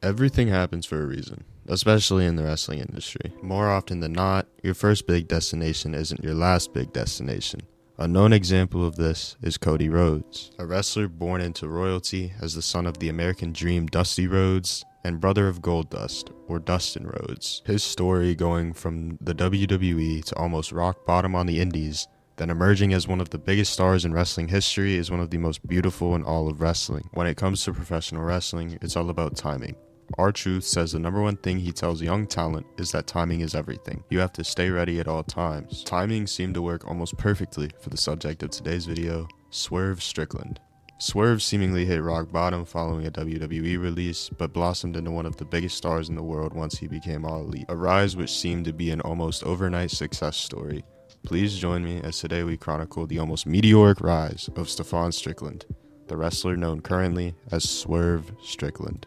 Everything happens for a reason, especially in the wrestling industry. More often than not, your first big destination isn't your last big destination. A known example of this is Cody Rhodes, a wrestler born into royalty as the son of the American Dream Dusty Rhodes and brother of Goldust, or Dustin Rhodes. His story going from the WWE to almost rock bottom on the indies, then emerging as one of the biggest stars in wrestling history, is one of the most beautiful in all of wrestling. When it comes to professional wrestling, it's all about timing. R-Truth says the number one thing he tells young talent is that timing is everything. You have to stay ready at all times. Timing seemed to work almost perfectly for the subject of today's video, Swerve Strickland. Swerve seemingly hit rock bottom following a WWE release, but blossomed into one of the biggest stars in the world once he became All Elite, a rise which seemed to be an almost overnight success story. Please join me as today we chronicle the almost meteoric rise of Stefan Strickland, the wrestler known currently as Swerve Strickland.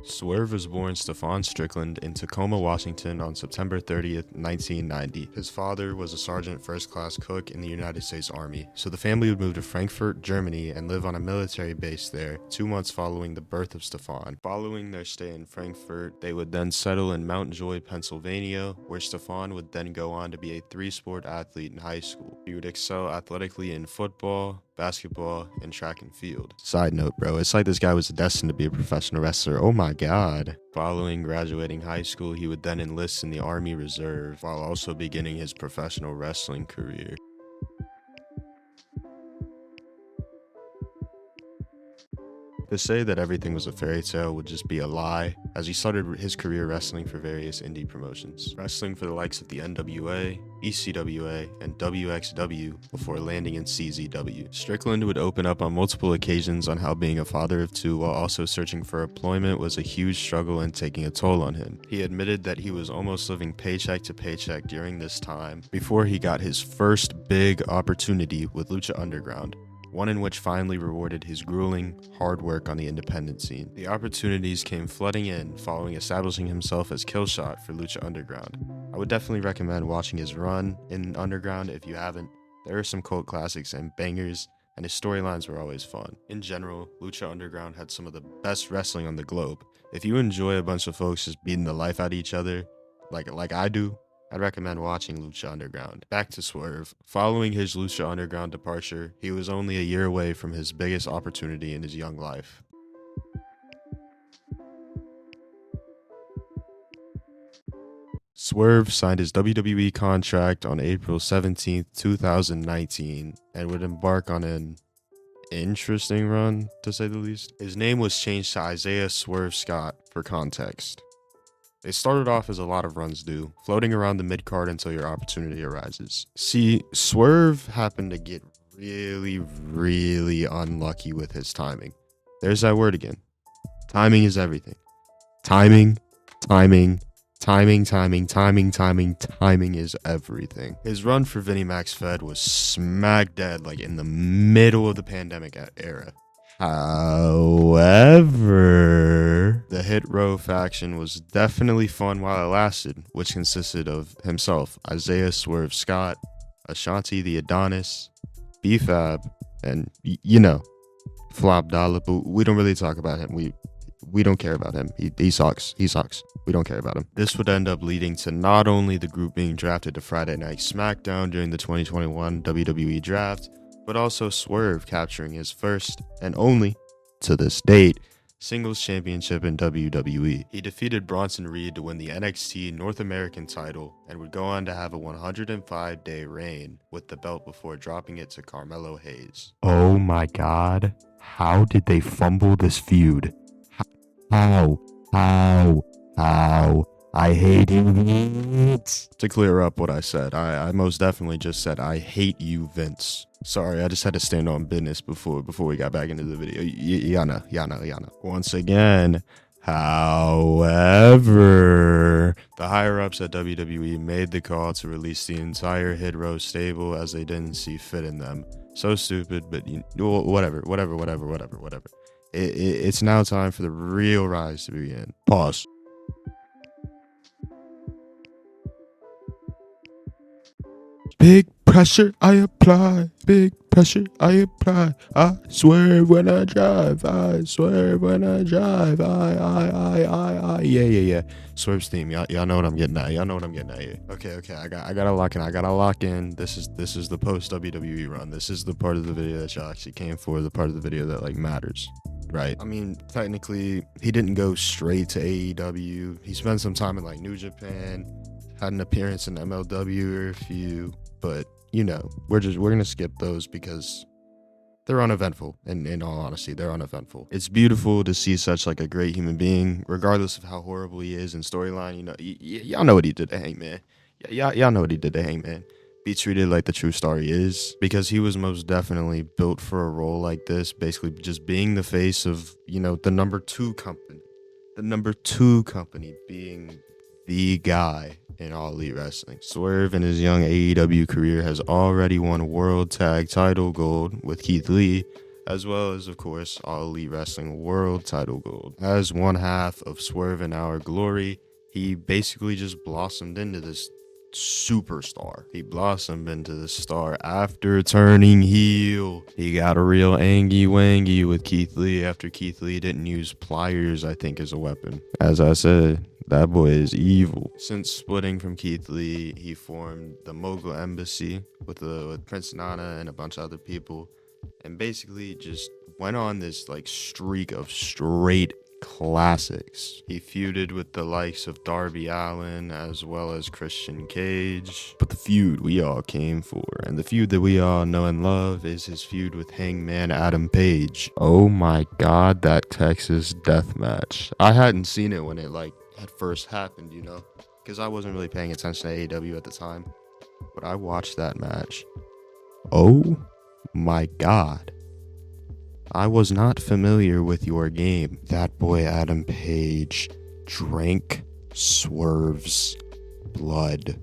Swerve was born Stefan Strickland in Tacoma, Washington on September 30th, 1990. His father was a sergeant first-class cook in the United States Army, so the family would move to Frankfurt, Germany and live on a military base there 2 months following the birth of Stefan. Following their stay in Frankfurt, they would then settle in Mount Joy, Pennsylvania, where Stefan would then go on to be a three-sport athlete in high school. He would excel athletically in football, basketball, and track and field. Side note, bro, it's like this guy was destined to be a professional wrestler. Oh my god. Following graduating high school, he would then enlist in the Army Reserve while also beginning his professional wrestling career. To say that everything was a fairy tale would just be a lie, as he started his career wrestling for various indie promotions, wrestling for the likes of the NWA, ECWA, and WXW before landing in CZW. Strickland would open up on multiple occasions on how being a father of two while also searching for employment was a huge struggle and taking a toll on him. He admitted that he was almost living paycheck to paycheck during this time before he got his first big opportunity with Lucha Underground, one in which finally rewarded his grueling, hard work on the independent scene. The opportunities came flooding in following establishing himself as Killshot for Lucha Underground. I would definitely recommend watching his run in Underground if you haven't. There are some cult classics and bangers, and his storylines were always fun. In general, Lucha Underground had some of the best wrestling on the globe. If you enjoy a bunch of folks just beating the life out of each other, like I do, I'd recommend watching Lucha Underground. Back to Swerve. Following his Lucha Underground departure, he was only a year away from his biggest opportunity in his young life. Swerve signed his WWE contract on April 17th, 2019, and would embark on an interesting run, to say the least. His name was changed to Isaiah Swerve Scott for context. It started off as a lot of runs do, floating around the mid-card until your opportunity arises. See, Swerve happened to get really unlucky with his timing. There's that word again. Timing is everything. Timing is everything. His run for Vinnie Mac's Fed was smack dead like in the middle of the pandemic era. However, the Hit Row faction was definitely fun while it lasted, which consisted of himself, Isaiah Swerve Scott, Ashanti the Adonis, B-Fab, and, Flop Dollar, but we don't really talk about him. We don't care about him. He sucks. He sucks. We don't care about him. This would end up leading to not only the group being drafted to Friday Night SmackDown during the 2021 WWE Draft, but also Swerve capturing his first and only, to this date, singles championship in WWE. He defeated Bronson Reed to win the NXT North American title and would go on to have a 105-day reign with the belt before dropping it to Carmelo Hayes. Oh my god, how did they fumble this feud? How? I hate you, Vince. To clear up what I said, I most definitely just said I hate you, Vince. Sorry, I just had to stand on business before we got back into the video. Yana. Once again, however, the higher-ups at WWE made the call to release the entire Hit Row stable as they didn't see fit in them. So stupid, but whatever. It's now time for the real rise to begin. Pause. Big pressure I apply. Big pressure I apply. I swerve when I drive. I swerve when I drive. I. Yeah. Swerve's theme. Y'all know what I'm getting at. Y'all know what I'm getting at here. Okay. I gotta lock in. I gotta lock in. This is the post WWE run. This is the part of the video that y'all actually came for. The part of the video that like matters. Right. I mean, technically, he didn't go straight to AEW. He spent some time in like New Japan, had an appearance in MLW or a few, but you know, we're gonna skip those because they're uneventful. And in all honesty, they're uneventful. It's beautiful to see such like a great human being, regardless of how horrible he is in storyline. You know, y'all know what he did to Hangman. Y'all know what he did to Hangman. Be treated like the true star he is, because he was most definitely built for a role like this, basically just being the face of, you know, the number two company being the guy in All Elite Wrestling. Swerve in his young AEW career has already won World Tag Title Gold with Keith Lee, as well as, of course, All Elite Wrestling World Title Gold. As one half of Swerve in Our Glory, he basically just blossomed into this superstar. He blossomed into the star after turning heel. He got a real angy wangy with Keith Lee after Keith Lee didn't use pliers, I think, as a weapon. As I said, that boy is evil. Since splitting from Keith Lee, he formed the Mogul Embassy with Prince Nana and a bunch of other people, and basically just went on this like streak of straight classics. He feuded with the likes of Darby Allin as well as Christian Cage. But the feud we all came for, and the feud that we all know and love, is his feud with Hangman Adam Page. Oh my god, that Texas death match. I hadn't seen it when it like had first happened, you know, because I wasn't really paying attention to AEW at the time. But I watched that match. Oh my god. I was not familiar with your game. That boy Adam Page drank Swerve's blood.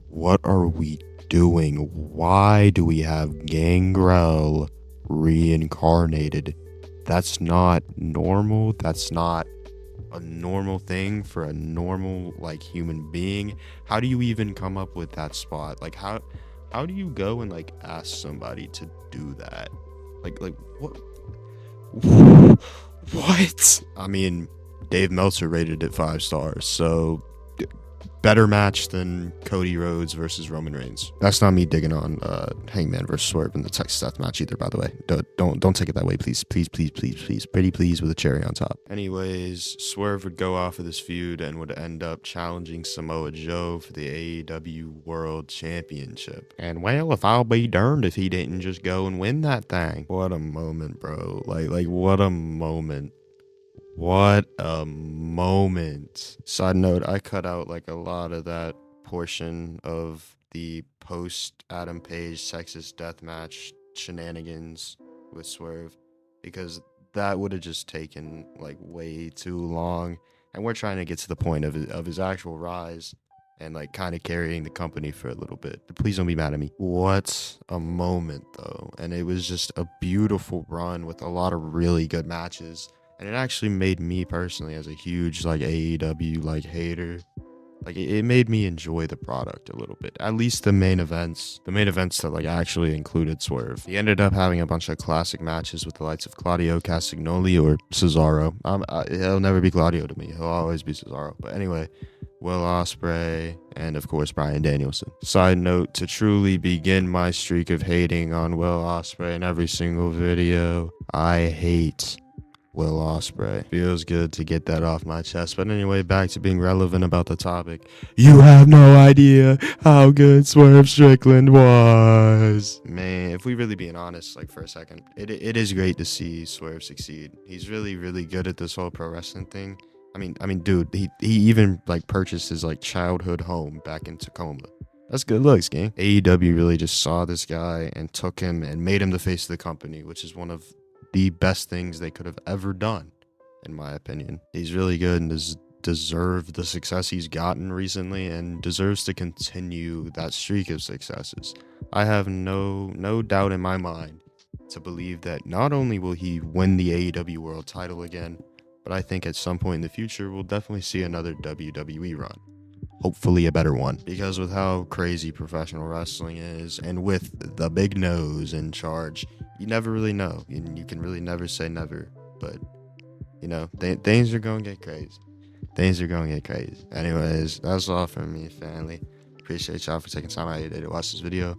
What are we doing? Why do we have Gangrel reincarnated? That's not normal. That's not a normal thing for a normal like human being. How do you even come up with that spot? Like how do you go and like ask somebody to do that? Like what? What? I mean, Dave Meltzer rated it 5 stars, so better match than Cody Rhodes versus Roman Reigns. That's not me digging on Hangman versus Swerve in the Texas Death match either, by the way. Don't take it that way, please. Please. Pretty please with a cherry on top. Anyways, Swerve would go off of this feud and would end up challenging Samoa Joe for the AEW World Championship. And well, if I'll be darned if he didn't just go and win that thing. What a moment, bro. Like what a moment. What a moment. Side note, I cut out like a lot of that portion of the post Adam Page Texas Deathmatch shenanigans with Swerve, because that would have just taken like way too long. And we're trying to get to the point of his actual rise and like kind of carrying the company for a little bit. Please don't be mad at me. What a moment though. And it was just a beautiful run with a lot of really good matches. And it actually made me personally, as a huge like AEW like hater, like it made me enjoy the product a little bit. At least the main events that like actually included Swerve. He ended up having a bunch of classic matches with the likes of Claudio Castagnoli or Cesaro. He'll never be Claudio to me. He'll always be Cesaro. But anyway, Will Ospreay, and of course Bryan Danielson. Side note, to truly begin my streak of hating on Will Ospreay in every single video, I hate Will Ospreay. Feels good to get that off my chest. But anyway, back to being relevant about the topic. You have no idea how good Swerve Strickland was. Man, if we really being honest, like for a second, it is great to see Swerve succeed. He's really, really good at this whole pro wrestling thing. I mean, dude, he even like purchased his like childhood home back in Tacoma. That's good looks, gang. AEW really just saw this guy and took him and made him the face of the company, which is one of the best things they could have ever done, in my opinion. He's really good and deserved the success he's gotten recently and deserves to continue that streak of successes. I have no doubt in my mind to believe that not only will he win the AEW World title again, but I think at some point in the future we'll definitely see another WWE run. hopefully a better one. Because with how crazy professional wrestling is, and with the big nose in charge, you never really know. You can really never say never. But, you know, things are going to get crazy. Things are going to get crazy. Anyways, that's all from me, family. Appreciate y'all for taking time out of your day to watch this video.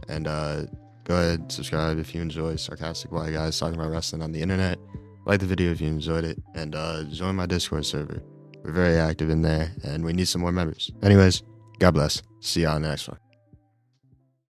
And go ahead, subscribe if you enjoy sarcastic white guys talking about wrestling on the internet. Like the video if you enjoyed it. And join my Discord server. We're very active in there, and we need some more members. Anyways, God bless. See y'all in the next one.